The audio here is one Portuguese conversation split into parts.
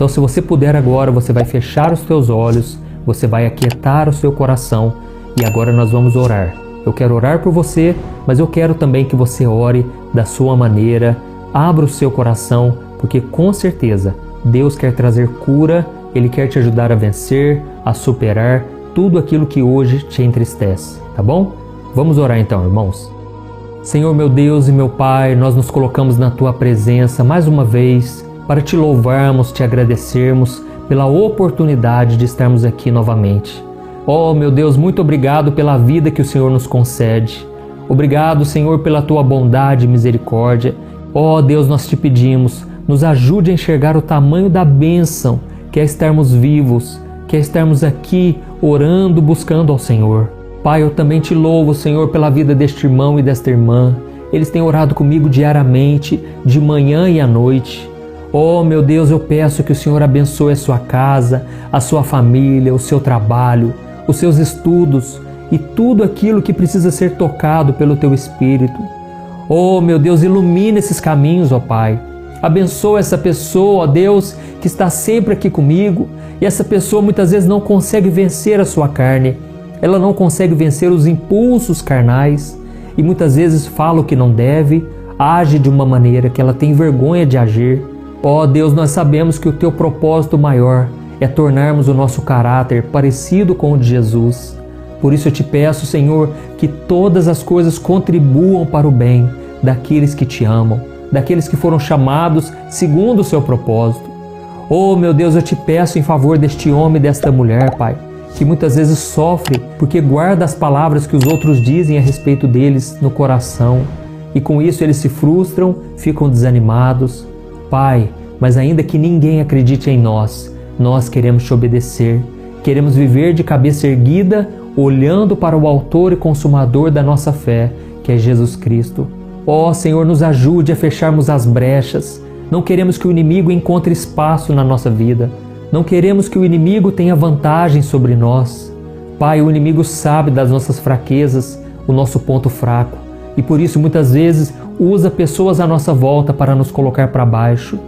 Então, se você puder agora, você vai fechar os teus olhos, você vai aquietar o seu coração e agora nós vamos orar. Eu quero orar por você, mas eu quero também que você ore da sua maneira. Abra o seu coração, porque com certeza Deus quer trazer cura, Ele quer te ajudar a vencer, a superar tudo aquilo que hoje te entristece, tá bom? Vamos orar então, irmãos. Senhor meu Deus e meu Pai, nós nos colocamos na Tua presença mais uma vez para Te louvarmos, Te agradecermos pela oportunidade de estarmos aqui novamente. Oh meu Deus, muito obrigado pela vida que o Senhor nos concede. Obrigado, Senhor, pela Tua bondade e misericórdia. Oh Deus, nós Te pedimos, nos ajude a enxergar o tamanho da bênção que é estarmos vivos, que é estarmos aqui orando, buscando ao Senhor. Pai, eu também Te louvo, Senhor, pela vida deste irmão e desta irmã. Eles têm orado comigo diariamente, de manhã e à noite. Oh meu Deus, eu peço que o Senhor abençoe a sua casa, a sua família, o seu trabalho, os seus estudos e tudo aquilo que precisa ser tocado pelo Teu Espírito. Oh meu Deus, ilumina esses caminhos, ó Pai. Abençoa essa pessoa, ó Deus, que está sempre aqui comigo, e essa pessoa muitas vezes não consegue vencer a sua carne, ela não consegue vencer os impulsos carnais e muitas vezes fala o que não deve, age de uma maneira que ela tem vergonha de agir. Ó Deus, nós sabemos que o Teu propósito maior é tornarmos o nosso caráter parecido com o de Jesus. Por isso eu Te peço, Senhor, que todas as coisas contribuam para o bem daqueles que Te amam, daqueles que foram chamados segundo o Seu propósito. Oh meu Deus, eu Te peço em favor deste homem e desta mulher, Pai, que muitas vezes sofre porque guarda as palavras que os outros dizem a respeito deles no coração e com isso eles se frustram, ficam desanimados. Pai, mas ainda que ninguém acredite em nós, nós queremos Te obedecer, queremos viver de cabeça erguida, olhando para o autor e consumador da nossa fé, que é Jesus Cristo. Ó Senhor, nos ajude a fecharmos as brechas. Não queremos que o inimigo encontre espaço na nossa vida. Não queremos que o inimigo tenha vantagem sobre nós. Pai, o inimigo sabe das nossas fraquezas, o nosso ponto fraco, e por isso muitas vezes usa pessoas à nossa volta para nos colocar para baixo.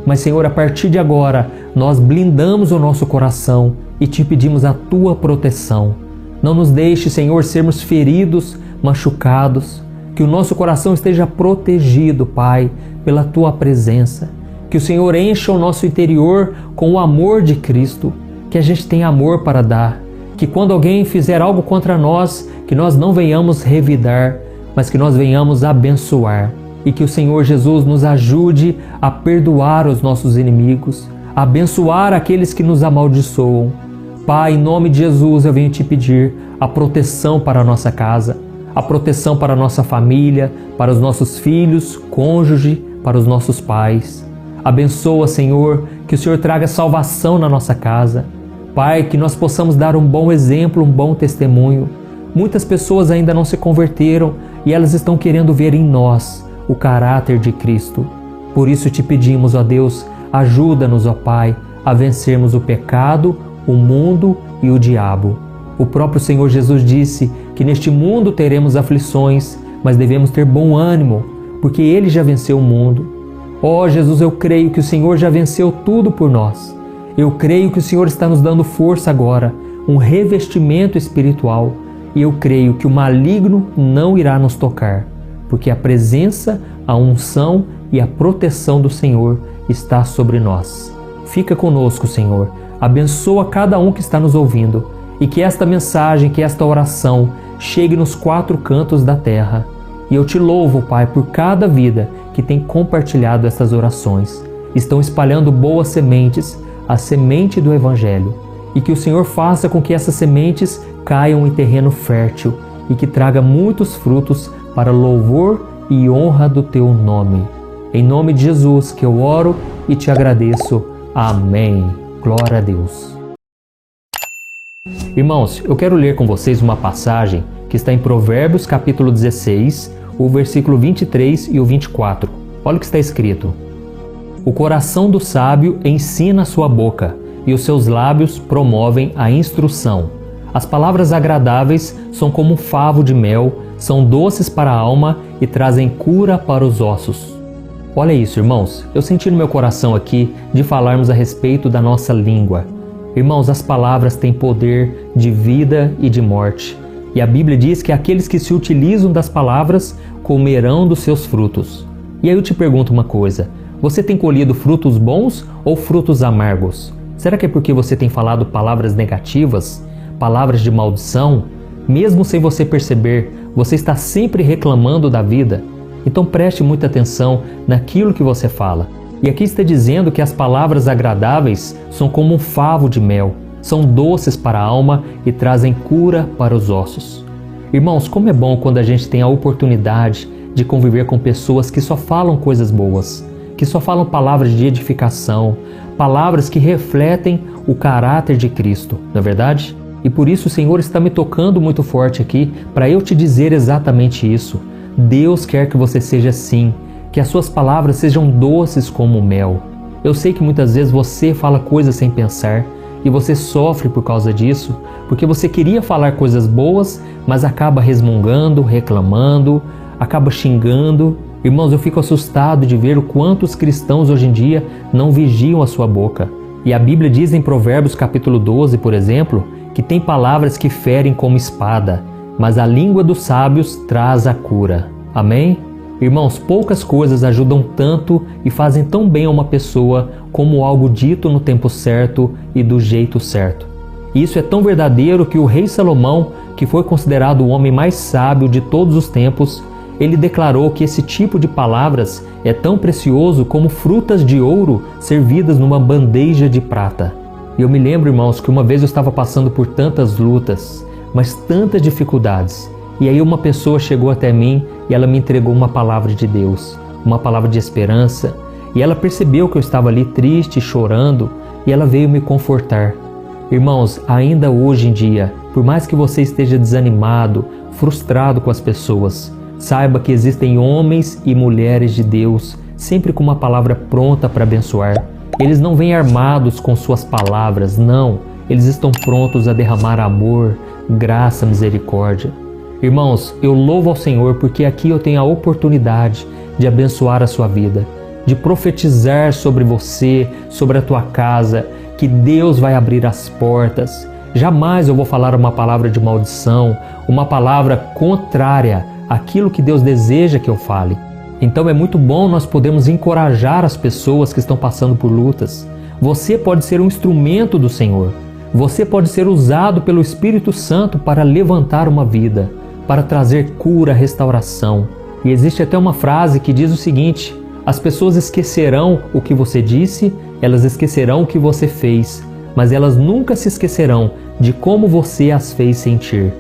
Mas Senhor, a partir de agora, nós blindamos o nosso coração e Te pedimos a Tua proteção. Não nos deixe, Senhor, sermos feridos, machucados, que o nosso coração esteja protegido, Pai, pela Tua presença. Que o Senhor encha o nosso interior com o amor de Cristo, que a gente tenha amor para dar, que quando alguém fizer algo contra nós, que nós não venhamos revidar, mas que nós venhamos abençoar. E que o Senhor Jesus nos ajude a perdoar os nossos inimigos, a abençoar aqueles que nos amaldiçoam. Pai, em nome de Jesus eu venho Te pedir a proteção para a nossa casa, a proteção para a nossa família, para os nossos filhos, cônjuge, para os nossos pais. Abençoa, Senhor, que o Senhor traga salvação na nossa casa. Pai, que nós possamos dar um bom exemplo, um bom testemunho. Muitas pessoas ainda não se converteram e elas estão querendo ver em nós o caráter de Cristo. Por isso Te pedimos, ó Deus, ajuda-nos, ó Pai, a vencermos o pecado, o mundo e o diabo. O próprio Senhor Jesus disse que neste mundo teremos aflições, mas devemos ter bom ânimo, porque Ele já venceu o mundo. Ó Jesus, eu creio que o Senhor já venceu tudo por nós. Eu creio que o Senhor está nos dando força agora, um revestimento espiritual, e eu creio que o maligno não irá nos tocar, porque a presença, a unção e a proteção do Senhor está sobre nós. Fica conosco, Senhor. Abençoa cada um que está nos ouvindo e que esta mensagem, que esta oração chegue nos 4 cantos da terra. E eu Te louvo, Pai, por cada vida que tem compartilhado essas orações. Estão espalhando boas sementes, a semente do Evangelho. E que o Senhor faça com que essas sementes caiam em terreno fértil e que traga muitos frutos para louvor e honra do Teu nome. Em nome de Jesus que eu oro e Te agradeço. Amém. Glória a Deus. Irmãos, eu quero ler com vocês uma passagem que está em Provérbios capítulo 16, o versículo 23 e o 24. Olha o que está escrito. O coração do sábio ensina a sua boca, e os seus lábios promovem a instrução. As palavras agradáveis são como um favo de mel, são doces para a alma e trazem cura para os ossos. Olha isso, irmãos, eu senti no meu coração aqui de falarmos a respeito da nossa língua. Irmãos, as palavras têm poder de vida e de morte. E a Bíblia diz que aqueles que se utilizam das palavras comerão dos seus frutos. E aí eu te pergunto uma coisa, você tem colhido frutos bons ou frutos amargos? Será que é porque você tem falado palavras negativas, palavras de maldição? Mesmo sem você perceber, você está sempre reclamando da vida? Então preste muita atenção naquilo que você fala. E aqui está dizendo que as palavras agradáveis são como um favo de mel, são doces para a alma e trazem cura para os ossos. Irmãos, como é bom quando a gente tem a oportunidade de conviver com pessoas que só falam coisas boas, que só falam palavras de edificação, palavras que refletem o caráter de Cristo, não é verdade? E por isso o Senhor está me tocando muito forte aqui para eu te dizer exatamente isso. Deus quer que você seja assim, que as suas palavras sejam doces como mel. Eu sei que muitas vezes você fala coisas sem pensar e você sofre por causa disso, porque você queria falar coisas boas, mas acaba resmungando, reclamando, acaba xingando. Irmãos, eu fico assustado de ver o quanto os cristãos hoje em dia não vigiam a sua boca. E a Bíblia diz em Provérbios capítulo 12, por exemplo, que tem palavras que ferem como espada, mas a língua dos sábios traz a cura. Amém? Irmãos, poucas coisas ajudam tanto e fazem tão bem a uma pessoa como algo dito no tempo certo e do jeito certo. E isso é tão verdadeiro que o rei Salomão, que foi considerado o homem mais sábio de todos os tempos, ele declarou que esse tipo de palavras é tão precioso como frutas de ouro servidas numa bandeja de prata. E eu me lembro, irmãos, que uma vez eu estava passando por tantas lutas, mas tantas dificuldades. E aí uma pessoa chegou até mim e ela me entregou uma palavra de Deus, uma palavra de esperança. E ela percebeu que eu estava ali triste, chorando, e ela veio me confortar. Irmãos, ainda hoje em dia, por mais que você esteja desanimado, frustrado com as pessoas, saiba que existem homens e mulheres de Deus, sempre com uma palavra pronta para abençoar. Eles não vêm armados com suas palavras, não. Eles estão prontos a derramar amor, graça, misericórdia. Irmãos, eu louvo ao Senhor porque aqui eu tenho a oportunidade de abençoar a sua vida, de profetizar sobre você, sobre a tua casa, que Deus vai abrir as portas. Jamais eu vou falar uma palavra de maldição, uma palavra contrária àquilo que Deus deseja que eu fale. Então é muito bom nós podermos encorajar as pessoas que estão passando por lutas. Você pode ser um instrumento do Senhor. Você pode ser usado pelo Espírito Santo para levantar uma vida, para trazer cura, restauração. E existe até uma frase que diz o seguinte: as pessoas esquecerão o que você disse, elas esquecerão o que você fez, mas elas nunca se esquecerão de como você as fez sentir.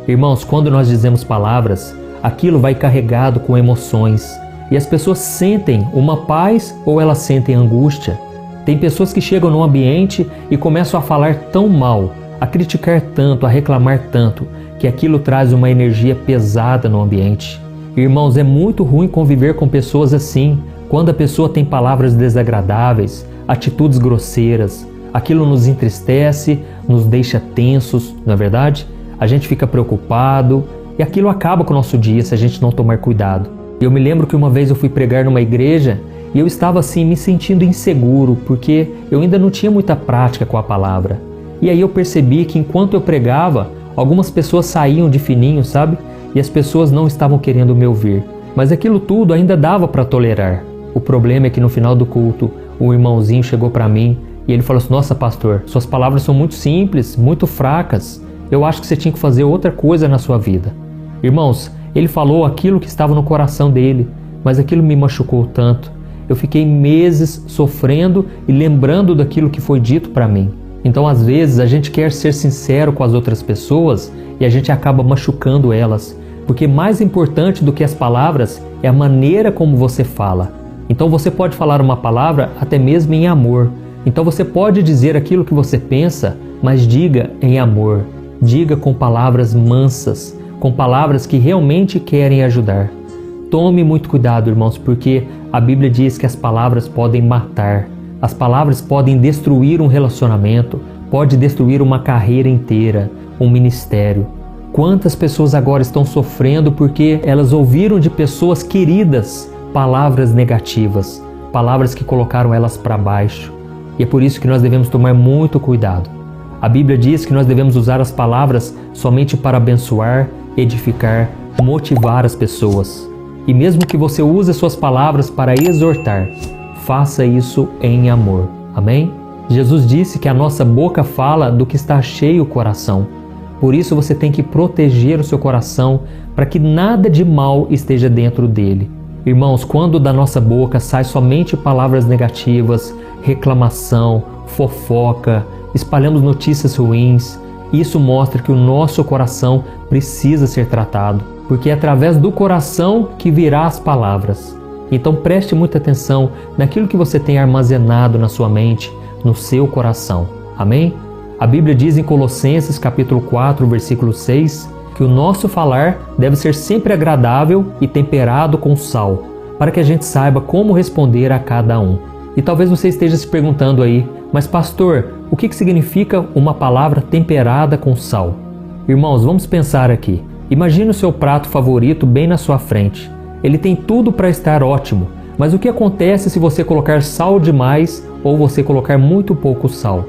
Irmãos, quando nós dizemos palavras, aquilo vai carregado com emoções. E as pessoas sentem uma paz ou elas sentem angústia. Tem pessoas que chegam num ambiente e começam a falar tão mal, a criticar tanto, a reclamar tanto, que aquilo traz uma energia pesada no ambiente. Irmãos, é muito ruim conviver com pessoas assim, quando a pessoa tem palavras desagradáveis, atitudes grosseiras. Aquilo nos entristece, nos deixa tensos, não é verdade? A gente fica preocupado e aquilo acaba com o nosso dia se a gente não tomar cuidado. Eu me lembro que uma vez eu fui pregar numa igreja e eu estava assim me sentindo inseguro porque eu ainda não tinha muita prática com a palavra. E aí eu percebi que enquanto eu pregava, algumas pessoas saíam de fininho, sabe? E as pessoas não estavam querendo me ouvir. Mas aquilo tudo ainda dava para tolerar. O problema é que no final do culto, o irmãozinho chegou para mim e ele falou assim: nossa, pastor, suas palavras são muito simples, muito fracas. Eu acho que você tinha que fazer outra coisa na sua vida. Irmãos, ele falou aquilo que estava no coração dele, mas aquilo me machucou tanto. Eu fiquei meses sofrendo e lembrando daquilo que foi dito para mim. Então, às vezes, a gente quer ser sincero com as outras pessoas e a gente acaba machucando elas. Porque mais importante do que as palavras é a maneira como você fala. Então você pode falar uma palavra até mesmo em amor. Então você pode dizer aquilo que você pensa, mas diga em amor. Diga com palavras mansas, com palavras que realmente querem ajudar. Tome muito cuidado, irmãos, porque a Bíblia diz que as palavras podem matar. As palavras podem destruir um relacionamento, pode destruir uma carreira inteira, um ministério. Quantas pessoas agora estão sofrendo porque elas ouviram de pessoas queridas palavras negativas, palavras que colocaram elas para baixo. E é por isso que nós devemos tomar muito cuidado. A Bíblia diz que nós devemos usar as palavras somente para abençoar, edificar, motivar as pessoas. E mesmo que você use as suas palavras para exortar, faça isso em amor. Amém? Jesus disse que a nossa boca fala do que está cheio o coração. Por isso você tem que proteger o seu coração para que nada de mal esteja dentro dele. Irmãos, quando da nossa boca sai somente palavras negativas, reclamação, fofoca, espalhamos notícias ruins, isso mostra que o nosso coração precisa ser tratado, porque é através do coração que virá as palavras. Então preste muita atenção naquilo que você tem armazenado na sua mente, no seu coração. Amém? A Bíblia diz em Colossenses capítulo 4, versículo 6, que o nosso falar deve ser sempre agradável e temperado com sal, para que a gente saiba como responder a cada um. E talvez você esteja se perguntando aí, mas pastor, o que significa uma palavra temperada com sal? Irmãos, vamos pensar aqui. Imagine o seu prato favorito bem na sua frente. Ele tem tudo para estar ótimo, mas o que acontece se você colocar sal demais ou você colocar muito pouco sal?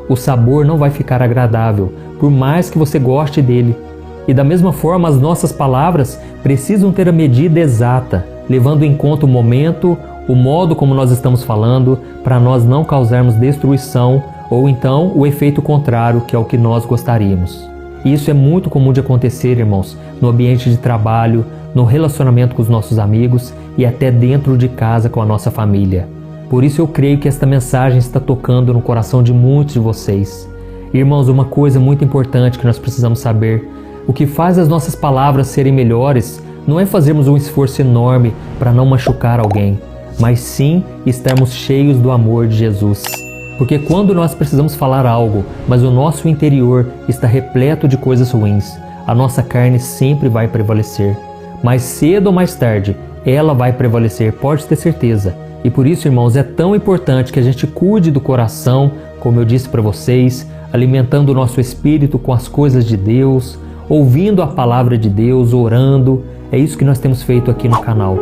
O sabor não vai ficar agradável, por mais que você goste dele. E da mesma forma, as nossas palavras precisam ter a medida exata, levando em conta o momento, o modo como nós estamos falando, para nós não causarmos destruição ou então o efeito contrário, que é o que nós gostaríamos. E isso é muito comum de acontecer, irmãos, no ambiente de trabalho, no relacionamento com os nossos amigos e até dentro de casa com a nossa família. Por isso eu creio que esta mensagem está tocando no coração de muitos de vocês. Irmãos, uma coisa muito importante que nós precisamos saber: o que faz as nossas palavras serem melhores não é fazermos um esforço enorme para não machucar alguém, mas sim estarmos cheios do amor de Jesus. Porque quando nós precisamos falar algo, mas o nosso interior está repleto de coisas ruins, a nossa carne sempre vai prevalecer. Mais cedo ou mais tarde, ela vai prevalecer, pode ter certeza. E por isso, irmãos, é tão importante que a gente cuide do coração, como eu disse para vocês, alimentando o nosso espírito com as coisas de Deus, ouvindo a palavra de Deus, orando. É isso que nós temos feito aqui no canal.